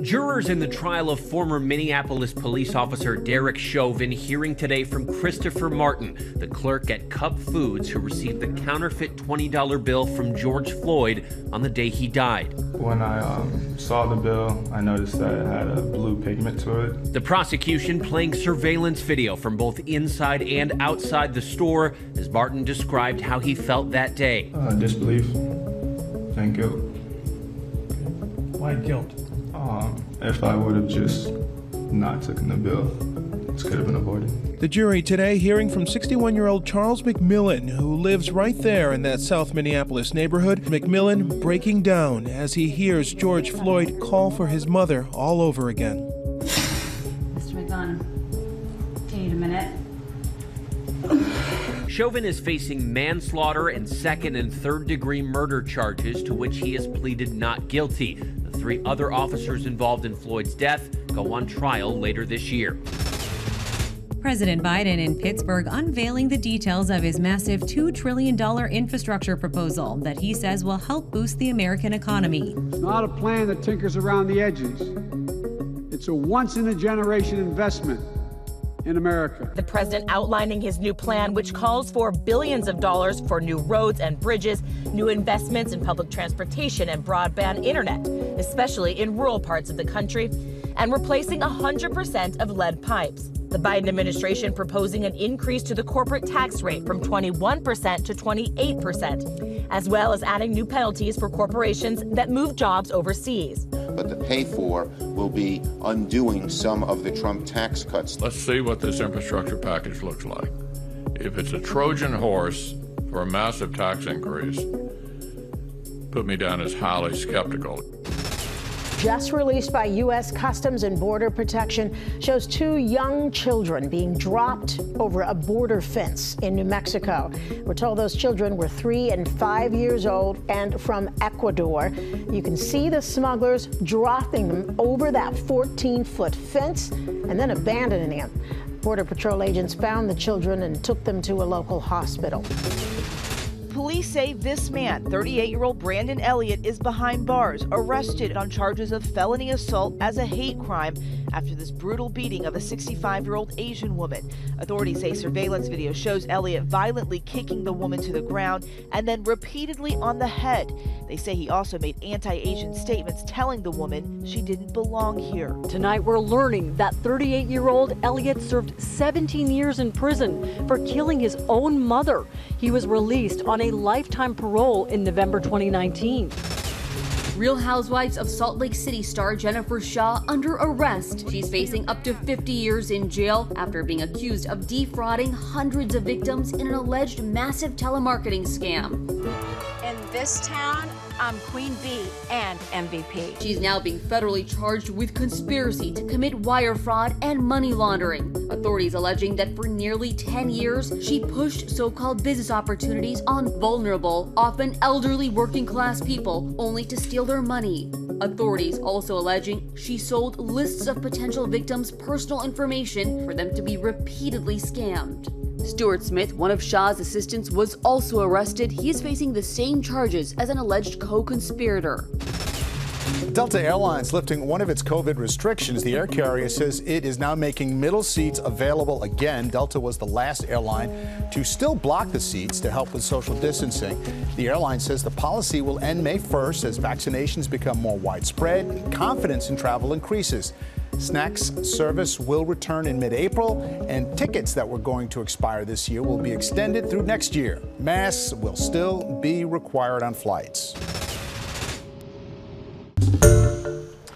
Jurors in the trial of former Minneapolis police officer Derek Chauvin hearing today from Christopher Martin, the clerk at Cup Foods who received the counterfeit $20 bill from George Floyd on the day he died. When I saw the bill, I noticed that it had a blue pigment to it. The prosecution playing surveillance video from both inside and outside the store as Martin described how he felt that day. Disbelief and guilt. Why guilt? If I would have just not taken the bill, this could have been avoided. The jury today hearing from 61-year-old Charles McMillan, who lives right there in that South Minneapolis neighborhood. McMillan breaking down as he hears George Floyd call for his mother all over again. Mr. McMillan, do you need a minute? Chauvin is facing manslaughter and second and third degree murder charges to which he has pleaded not guilty. The three other officers involved in Floyd's death go on trial later this year. President Biden in Pittsburgh unveiling the details of his massive $2 trillion infrastructure proposal that he says will help boost the American economy. It's not a plan that tinkers around the edges. It's a once-in-a-generation investment in America. The president outlining his new plan, which calls for billions of dollars for new roads and bridges, new investments in public transportation and broadband internet, especially in rural parts of the country, and replacing 100% of lead pipes. The Biden administration proposing an increase to the corporate tax rate from 21% to 28%, as well as adding new penalties for corporations that move jobs overseas. But the pay for will be undoing some of the Trump tax cuts. Let's see what this infrastructure package looks like. If it's a Trojan horse for a massive tax increase, put me down as highly skeptical. Just released by U.S. Customs and Border Protection shows two young children being dropped over a border fence in New Mexico. We're told those children were 3 and 5 years old and from Ecuador. You can see the smugglers dropping them over that 14-foot fence and then abandoning them. Border Patrol agents found the children and took them to a local hospital. Police say this man, 38-year-old Brandon Elliott, is behind bars, arrested on charges of felony assault as a hate crime after this brutal beating of a 65-year-old Asian woman. Authorities say surveillance video shows Elliott violently kicking the woman to the ground and then repeatedly on the head. They say he also made anti-Asian statements telling the woman she didn't belong here. Tonight we're learning that 38-year-old Elliott served 17 years in prison for killing his own mother. He was released on a lifetime parole in November 2019. Real Housewives of Salt Lake City star Jennifer Shaw under arrest. She's facing up to 50 years in jail after being accused of defrauding hundreds of victims in an alleged massive telemarketing scam. In this town, I'm Queen Bee and MVP. She's now being federally charged with conspiracy to commit wire fraud and money laundering. Authorities alleging that for nearly 10 years, she pushed so-called business opportunities on vulnerable, often elderly working-class people, only to steal their money. Authorities also alleging she sold lists of potential victims' personal information for them to be repeatedly scammed. Stuart Smith, one of Shaw's assistants, was also arrested. He is facing the same charges as an alleged co-conspirator. Delta Airlines lifting one of its COVID restrictions. The air carrier says it is now making middle seats available again. Delta was the last airline to still block the seats to help with social distancing. The airline says the policy will end May 1st as vaccinations become more widespread and confidence in travel increases. Snacks service will return in mid-April, and tickets that were going to expire this year will be extended through next year. Masks will still be required on flights.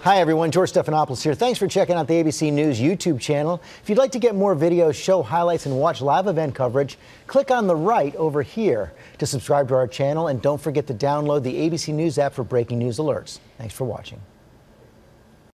Hi everyone, George Stephanopoulos here. Thanks for checking out the ABC News YouTube channel. If you'd like to get more videos, show highlights, and watch live event coverage, click on the right over here to subscribe to our channel, and don't forget to download the ABC News app for breaking news alerts. Thanks for watching.